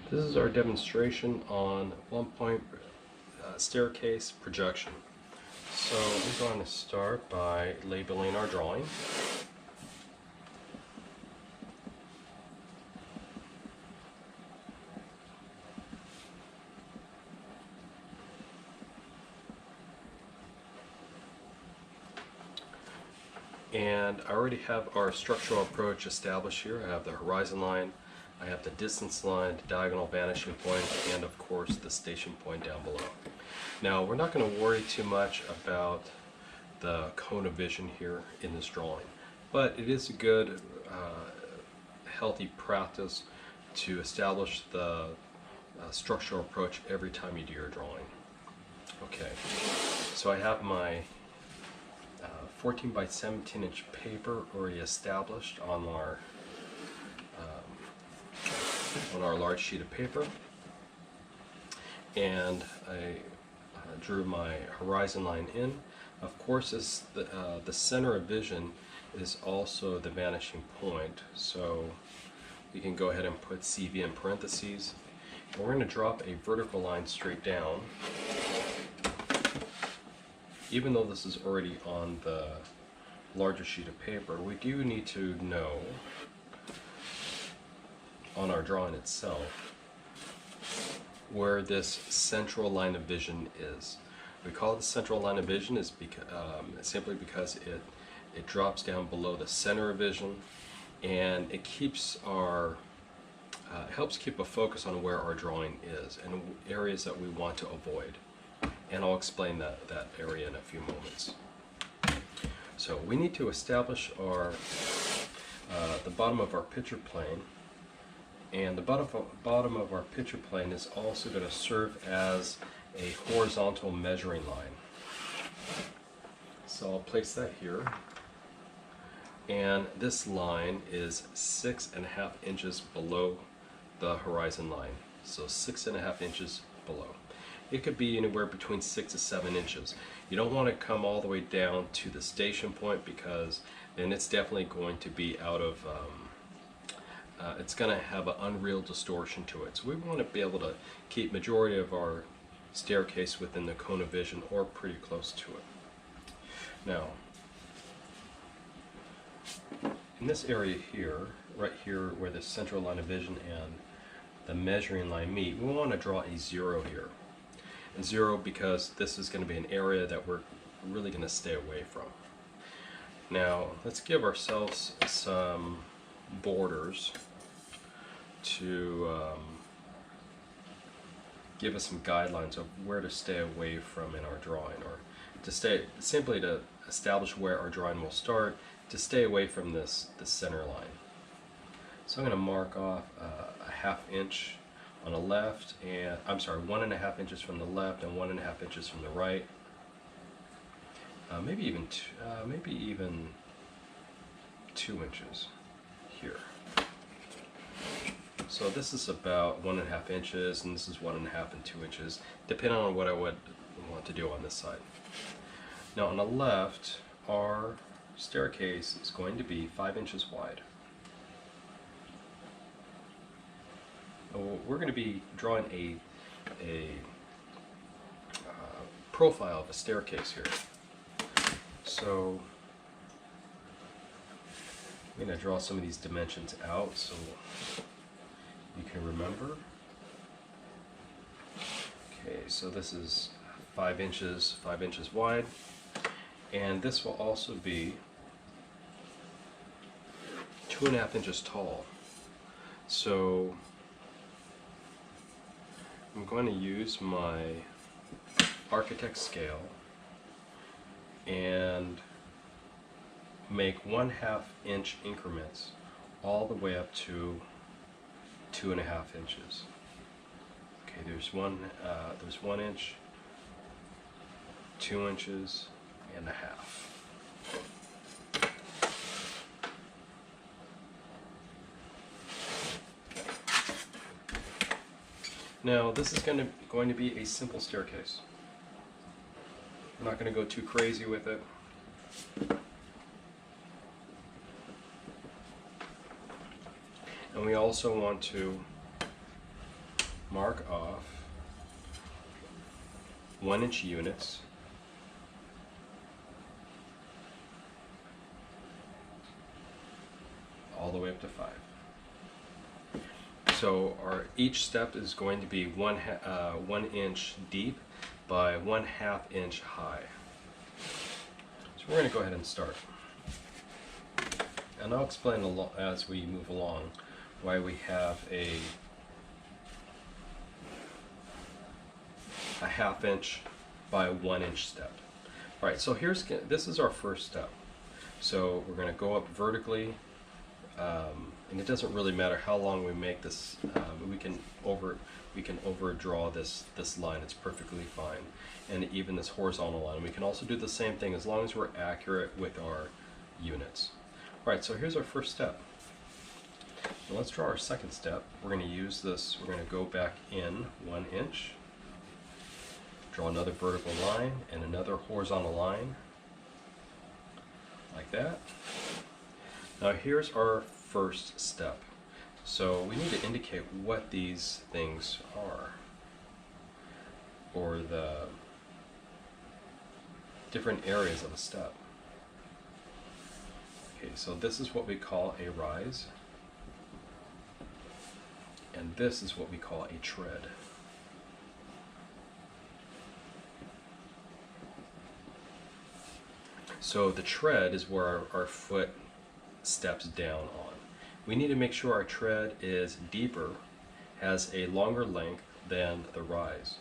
This is our demonstration on one-point staircase projection. So we're going to start by labeling our drawing. And I already have our structural approach established here. I have the horizon line, I have the distance line, the diagonal vanishing point, and of course the station point down below. Now we're not going to worry too much about the cone of vision here in this drawing, but it is a good healthy practice to establish the structural approach every time you do your drawing. Okay, so I have my 14 by 17 inch paper already established on our large sheet of paper, and I drew my horizon line in. Of course, the center of vision is also the vanishing point, so you can go ahead and put CV in parentheses. And we're going to drop a vertical line straight down. Even though this is already on the larger sheet of paper, we do need to know on our drawing itself where this central line of vision is. We call it the central line of vision is simply because it drops down below the center of vision, and it keeps helps keep a focus on where our drawing is and areas that we want to avoid. And I'll explain that area in a few moments. So we need to establish the bottom of our picture plane, and the bottom of our picture plane is also going to serve as a horizontal measuring line. So I'll place that here, and this line is 6.5 inches below the horizon line. So 6.5 inches below. It could be anywhere between 6 to 7 inches. You don't want to come all the way down to the station point, because then it's definitely going to be out of, it's going to have an unreal distortion to it. So we want to be able to keep majority of our staircase within the cone of vision or pretty close to it. Now, in this area here, right here where the central line of vision and the measuring line meet, we want to draw a 0 here. 0 because this is going to be an area that we're really going to stay away from. Now let's give ourselves some borders to give us some guidelines of where to stay away from in our drawing, or simply to establish where our drawing will start, to stay away from this center line. So I'm going to mark off a 1/2 inch on the left, and 1.5 inches from the left and 1.5 inches from the right. Maybe even 2 inches here. So this is about 1.5 inches, and this is 1.5 and 2 inches, depending on what I would want to do on this side. Now on the left, our staircase is going to be 5 inches wide. We're going to be drawing a profile of a staircase here. So I'm going to draw some of these dimensions out so you can remember. Okay, so this is 5 inches wide, and this will also be 2.5 inches tall. So I'm going to use my architect scale and make 1/2 inch increments all the way up to 2.5 inches. Okay, there's 1 inch, 2 inches, and 1/2. Now this is going to be a simple staircase. I'm not going to go too crazy with it. And we also want to mark off 1-inch units all the way up to 5. So each step is going to be 1 inch deep by 1/2 inch high. So we're going to go ahead and start. And I'll explain as we move along why we have a 1/2 inch by 1 inch step. All right, so this is our first step. So we're going to go up vertically, and it doesn't really matter how long we make this. We can overdraw this line. It's perfectly fine, and even this horizontal line. We can also do the same thing as long as we're accurate with our units. All right, so here's our first step. Now let's draw our second step. We're going to use this. We're going to go back in 1 inch. Draw another vertical line and another horizontal line, like that. Now here's our first step. So we need to indicate what these things are, or the different areas of a step. Okay, so this is what we call a rise, and this is what we call a tread. So the tread is where our foot steps down on. We need to make sure our tread is deeper, has a longer length than the rise,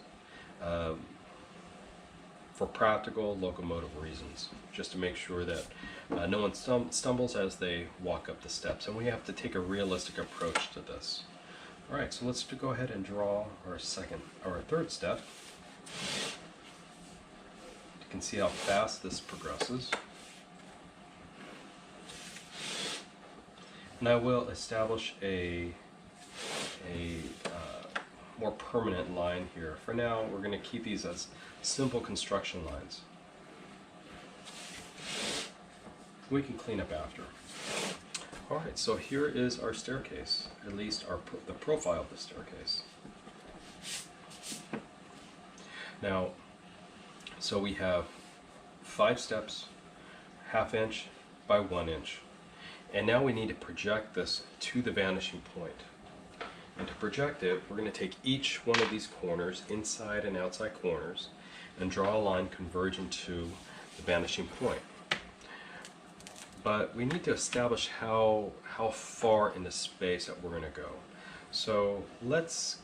for practical locomotive reasons, just to make sure that no one stumbles as they walk up the steps. And we have to take a realistic approach to this. All right, so let's go ahead and draw our third step. You can see how fast this progresses. And I will establish a more permanent line here. For now, we're going to keep these as simple construction lines. We can clean up after. All right, so here is our staircase, at least the profile of the staircase. Now, so we have 5 steps, 1/2 inch by 1 inch. And now we need to project this to the vanishing point. And to project it, we're going to take each one of these corners, inside and outside corners, and draw a line converging to the vanishing point. But we need to establish how far into space that we're going to go. So let's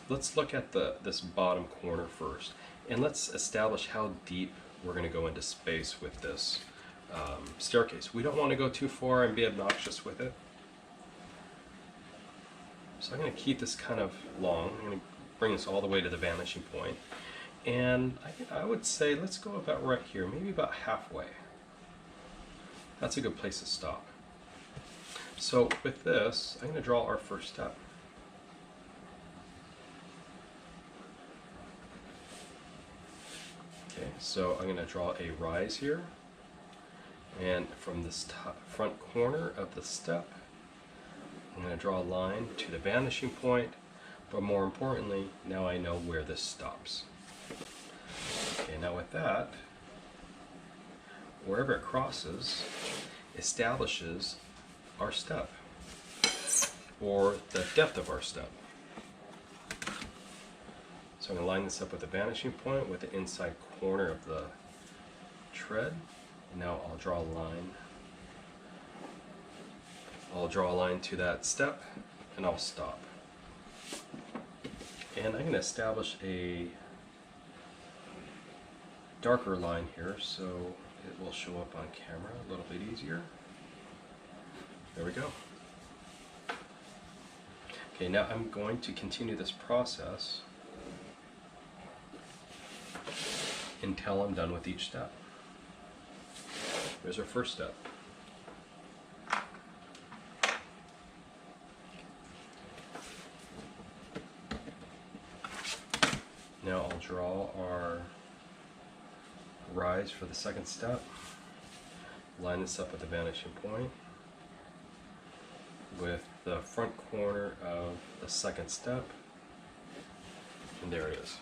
look at this bottom corner first, and let's establish how deep we're going to go into space with this staircase. We don't want to go too far and be obnoxious with it. So I'm going to keep this kind of long. I'm going to bring this all the way to the vanishing point. And I would say let's go about right here, maybe about halfway. That's a good place to stop. So with this, I'm going to draw our first step. Okay, so I'm going to draw a rise here. And from this front corner of the step, I'm going to draw a line to the vanishing point, but more importantly, now I know where this stops. Okay, now with that, wherever it crosses, establishes our step, or the depth of our step. So I'm going to line this up with the vanishing point with the inside corner of the tread. Now I'll draw a line. I'll draw a line to that step, and I'll stop. And I'm going to establish a darker line here so it will show up on camera a little bit easier. There we go. Okay, now I'm going to continue this process until I'm done with each step. There's our first step. Now I'll draw our rise for the second step. Line this up with the vanishing point with the front corner of the second step, and there it is.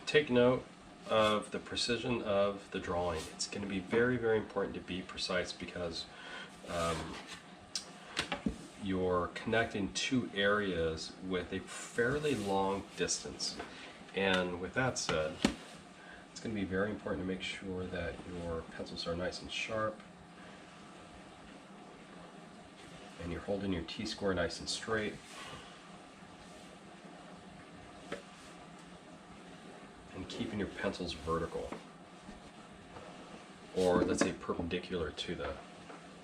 Take note of the precision of the drawing. It's going to be very, very important to be precise because you're connecting two areas with a fairly long distance. And with that said, it's going to be very important to make sure that your pencils are nice and sharp and you're holding your T-square nice and straight. And keeping your pencils vertical, or let's say perpendicular to the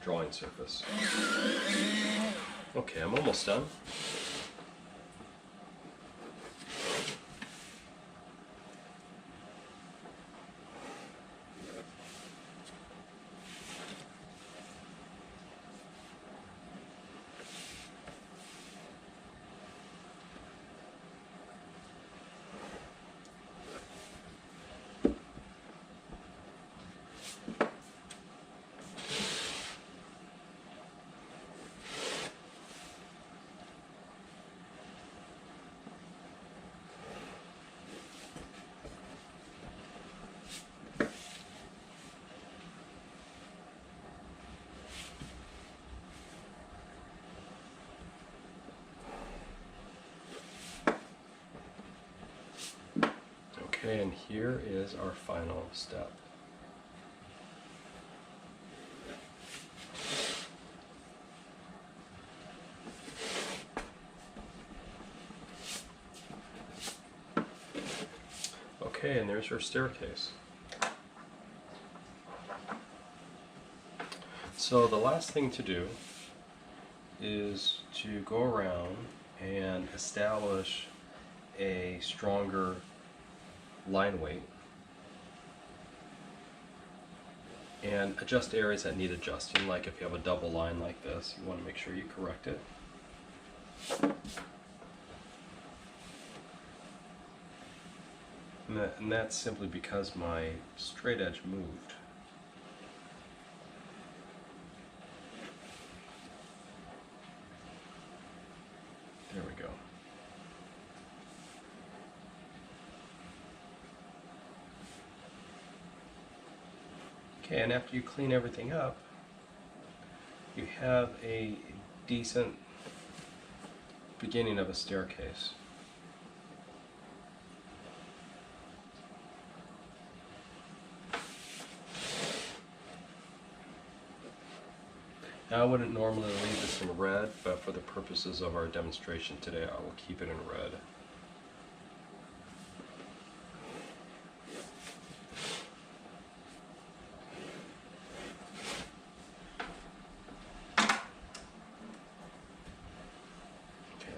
drawing surface. Okay, I'm almost done. Okay, and here is our final step. Okay, and there's your staircase. So the last thing to do is to go around and establish a stronger line weight and adjust areas that need adjusting. Like if you have a double line like this, you want to make sure you correct it. And that's simply because my straight edge moved. There we go. Okay, and after you clean everything up, you have a decent beginning of a staircase. Now I wouldn't normally leave this in red, but for the purposes of our demonstration today, I will keep it in red.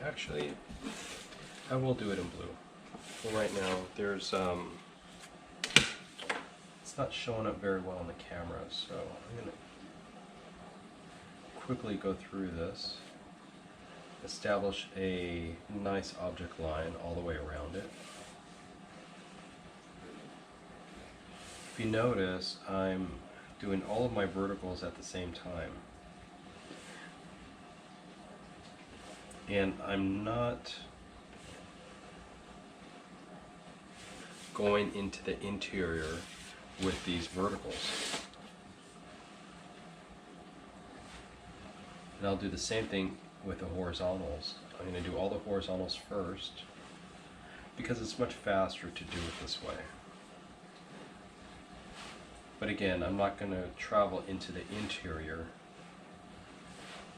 Actually, I will do it in blue. For right now, there's it's not showing up very well on the camera, so I'm going to quickly go through this, establish a nice object line all the way around it. If you notice, I'm doing all of my verticals at the same time. And I'm not going into the interior with these verticals. And I'll do the same thing with the horizontals. I'm going to do all the horizontals first because it's much faster to do it this way. But again, I'm not going to travel into the interior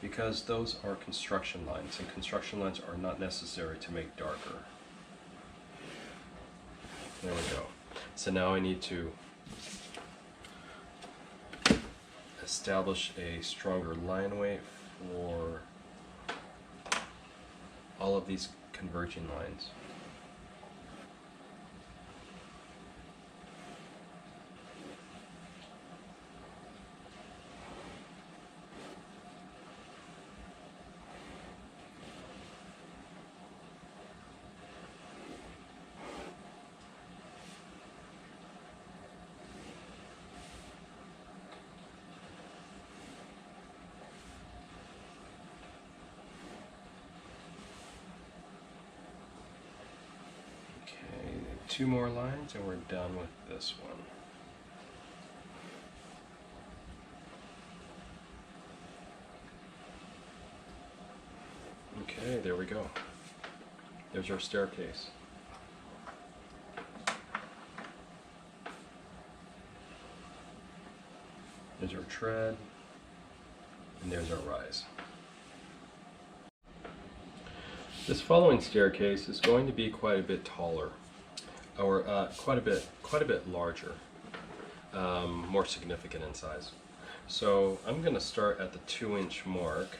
because those are construction lines, and construction lines are not necessary to make darker. There we go. So now I need to establish a stronger line weight for all of these converging lines. 2 more lines and we're done with this one. Okay, there we go. There's our staircase. There's our tread, and there's our rise. This following staircase is going to be quite a bit taller, or quite a bit larger, more significant in size. So I'm going to start at the 2-inch mark.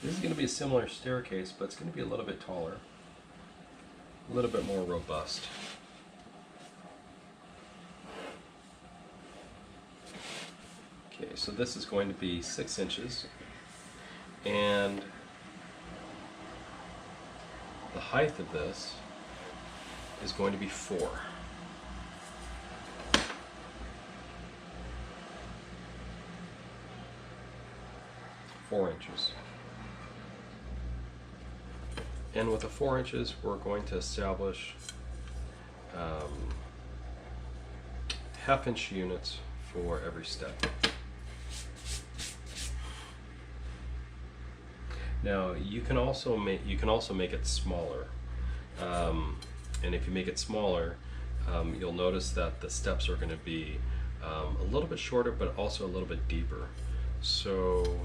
This is going to be a similar staircase, but it's going to be a little bit taller, a little bit more robust. Okay, so this is going to be 6 inches, and the height of this is going to be 4. 4 inches. And with the 4 inches, we're going to establish half-inch units for every step. Now you can also make it smaller, and if you make it smaller, you'll notice that the steps are going to be a little bit shorter, but also a little bit deeper. So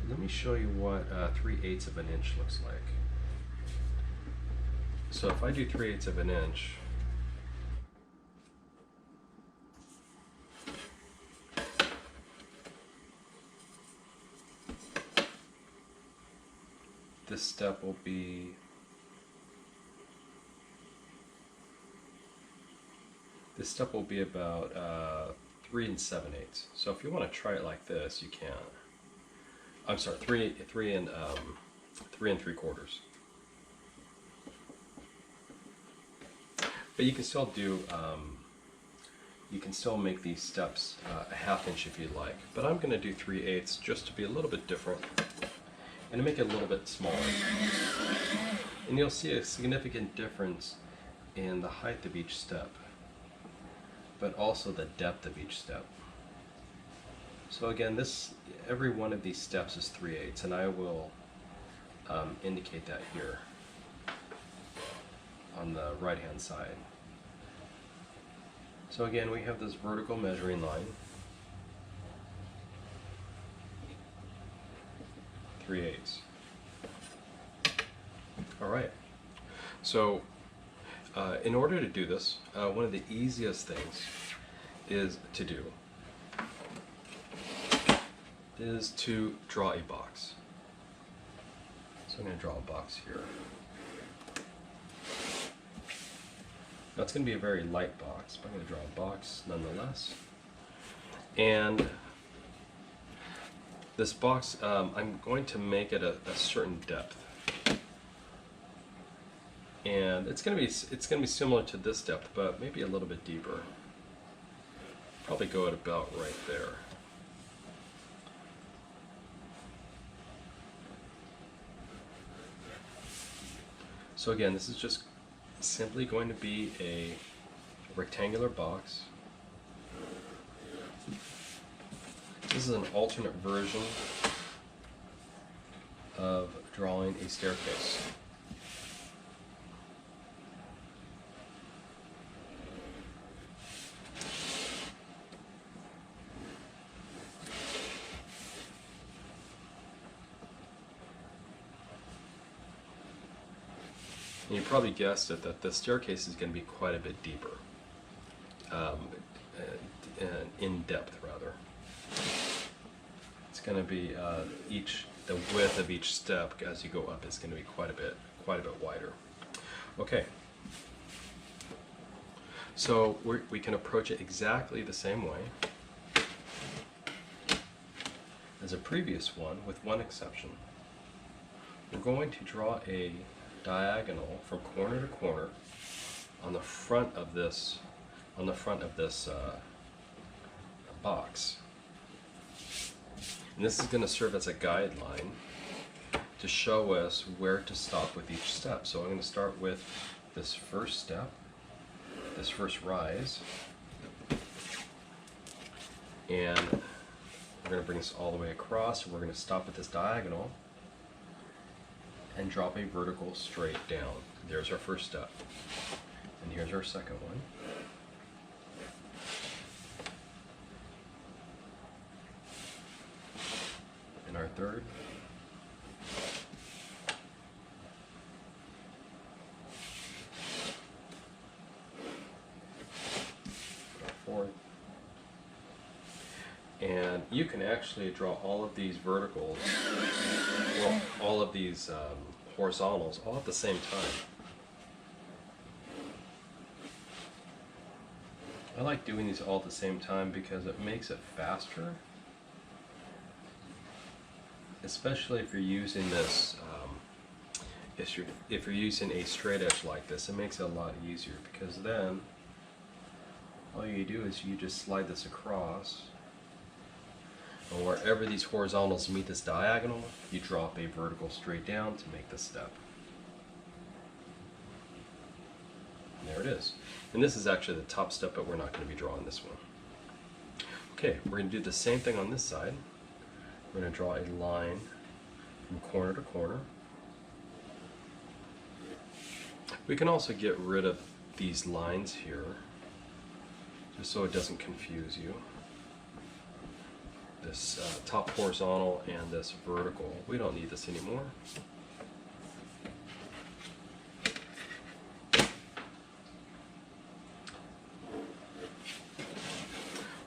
let me show you what 3/8 of an inch looks like. So if I do 3/8 of an inch, this step will be about 3 7/8. So if you want to try it like this, you can. I'm sorry, 3 3/4. But you can still do, you can still make these steps a half-inch if you'd like. But I'm going to do 3/8 just to be a little bit different and to make it a little bit smaller. And you'll see a significant difference in the height of each step, but also the depth of each step. So again, every one of these steps is 3/8, and I will indicate that here on the right hand side. So again, we have this vertical measuring line, 3/8. All right. So in order to do this, one of the easiest things is to draw a box. So I'm going to draw a box here. Now it's going to be a very light box, but I'm going to draw a box nonetheless. And this box, I'm going to make it a certain depth. And it's going to be similar to this depth, but maybe a little bit deeper. Probably go at about right there. So again, this is just simply going to be a rectangular box. This is an alternate version of drawing a staircase. And you probably guessed it that the staircase is going to be quite a bit deeper, in depth rather. It's going to be the width of each step as you go up is going to be quite a bit wider. Okay, so we can approach it exactly the same way as a previous one, with one exception. We're going to draw a diagonal from corner to corner on the front of this box. And this is going to serve as a guideline to show us where to stop with each step. So I'm going to start with this first step, this first rise, and we're going to bring this all the way across. We're going to stop at this diagonal and drop a vertical straight down. There's our first step. And here's our second one. And our third. Our fourth. And you can actually draw all of these verticals, well, all of these horizontals, all at the same time. I like doing these all at the same time because it makes it faster, especially if you're using this, if you're using a straight edge like this, it makes it a lot easier, because then all you do is you just slide this across, and wherever these horizontals meet this diagonal, you drop a vertical straight down to make this step. And there it is. And this is actually the top step, but we're not going to be drawing this one. Okay, we're going to do the same thing on this side. We're going to draw a line from corner to corner. We can also get rid of these lines here, just so it doesn't confuse you. This top horizontal and this vertical, we don't need this anymore.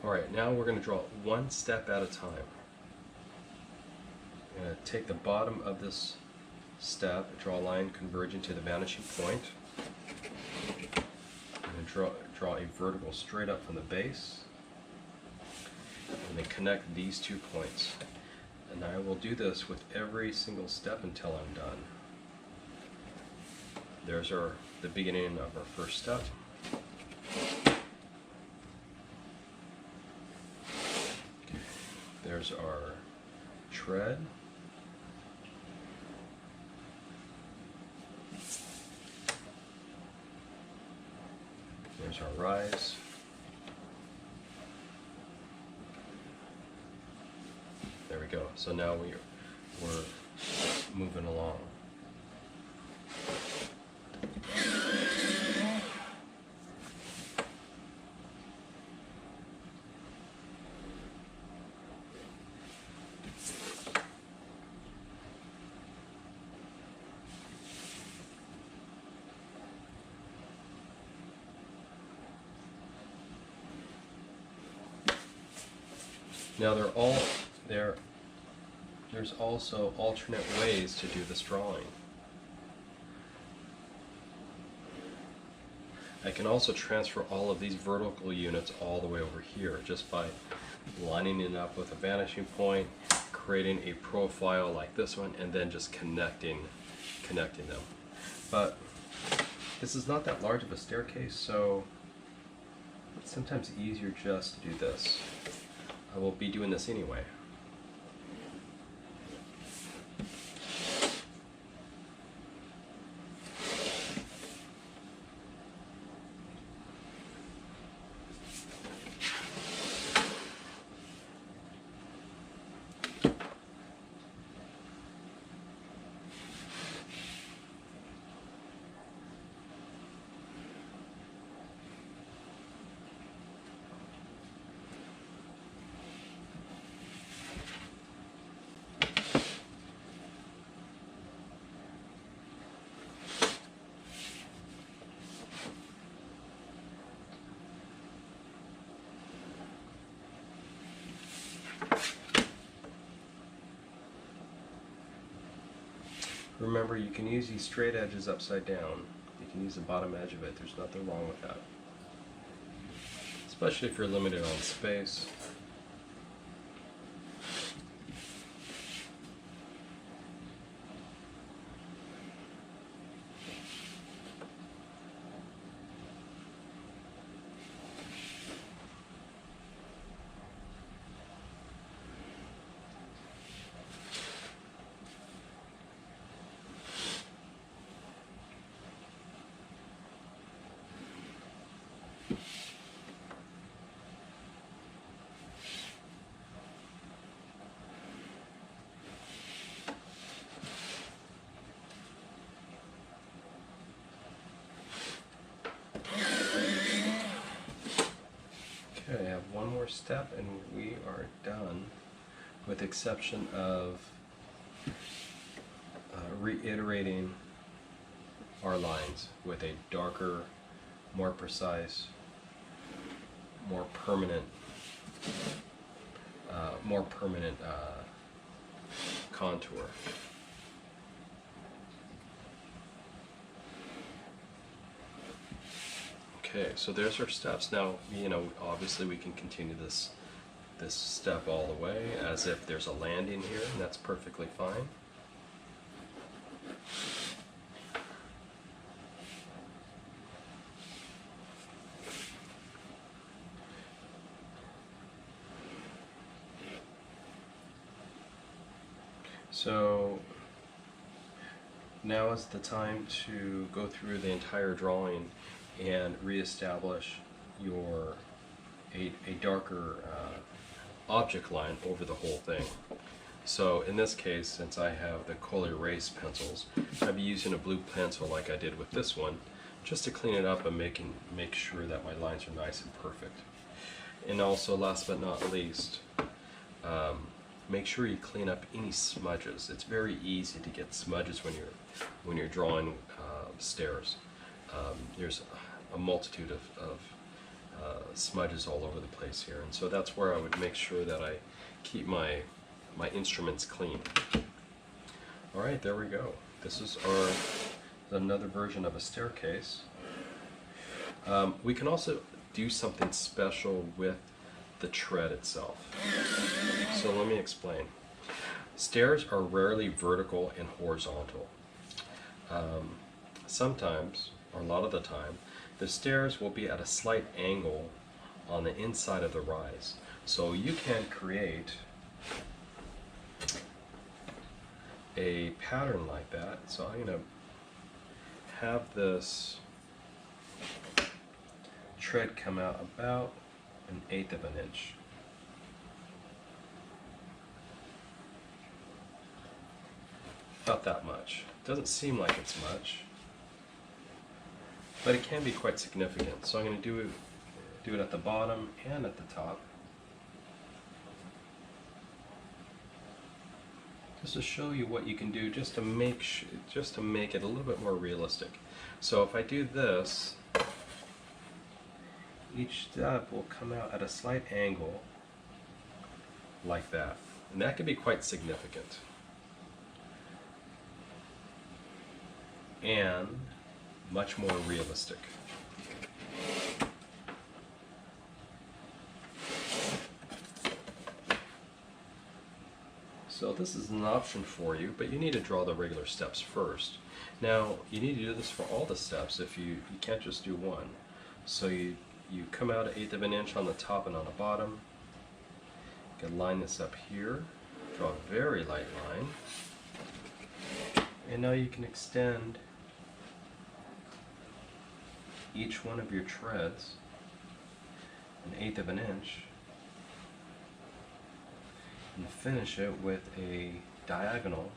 Alright, now we're going to draw one step at a time. I'm going to take the bottom of this step, draw a line converging to the vanishing point. I'm going to draw a vertical straight up from the base, and then connect these 2 points. And I will do this with every single step until I'm done. There's the beginning of our first step. There's our tread. There's our rise. There we go. So now we're moving along. Now there's also alternate ways to do this drawing. I can also transfer all of these vertical units all the way over here just by lining it up with a vanishing point, creating a profile like this one, and then just connecting them. But this is not that large of a staircase, so it's sometimes easier just to do this. I will be doing this anyway. Remember, you can use these straight edges upside down. You can use the bottom edge of it. There's nothing wrong with that. Especially if you're limited on space. Okay, I have one more step and we are done, with the exception of reiterating our lines with a darker, more precise, more permanent contour. Okay, so there's our steps. Now, obviously we can continue this step all the way as if there's a landing here, and that's perfectly fine. So now is the time to go through the entire drawing and reestablish a darker object line over the whole thing. So in this case, since I have the Kohl erase pencils, I'll be using a blue pencil like I did with this one, just to clean it up and make sure that my lines are nice and perfect. And also, last but not least, make sure you clean up any smudges. It's very easy to get smudges when you're drawing stairs. There's a multitude of smudges all over the place here, and so that's where I would make sure that I keep my instruments clean. All right, there we go. This is another version of a staircase. We can also do something special with the tread itself. So let me explain. Stairs are rarely vertical and horizontal. Sometimes, or a lot of the time, the stairs will be at a slight angle on the inside of the rise. So you can create a pattern like that. So I'm going to have this tread come out about 1/8 of an inch. About that much. Doesn't seem like it's much, but it can be quite significant. So I'm going to do it at the bottom and at the top, just to show you what you can do, just to make it a little bit more realistic. So if I do this, each step will come out at a slight angle like that, and that can be quite significant and much more realistic. So this is an option for you, but you need to draw the regular steps first. Now, you need to do this for all the steps. If you can't just do one. So you come out 1/8 of an inch on the top and on the bottom. You can line this up here, draw a very light line, and now you can extend each one of your treads 1/8 of an inch and finish it with a diagonal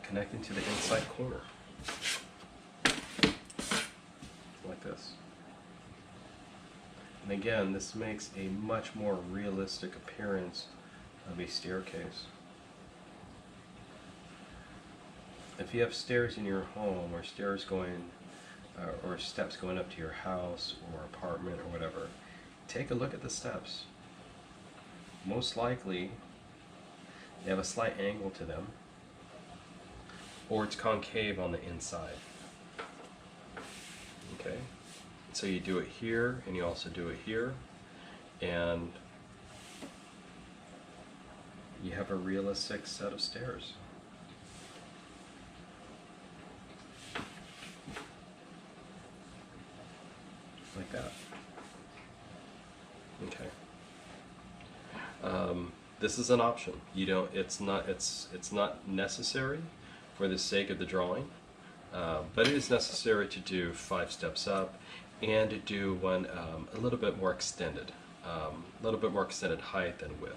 connecting to the inside corner, like this. And again, this makes a much more realistic appearance of a staircase. If you have stairs in your home, or stairs going or steps going up to your house or apartment or whatever, take a look at the steps. Most likely they have a slight angle to them, or it's concave on the inside. Okay, so you do it here and you also do it here, and you have a realistic set of stairs. Like that. Okay. This is an option. You don't. It's not necessary for the sake of the drawing, but it is necessary to do 5 steps up and do one a little bit more extended height and width.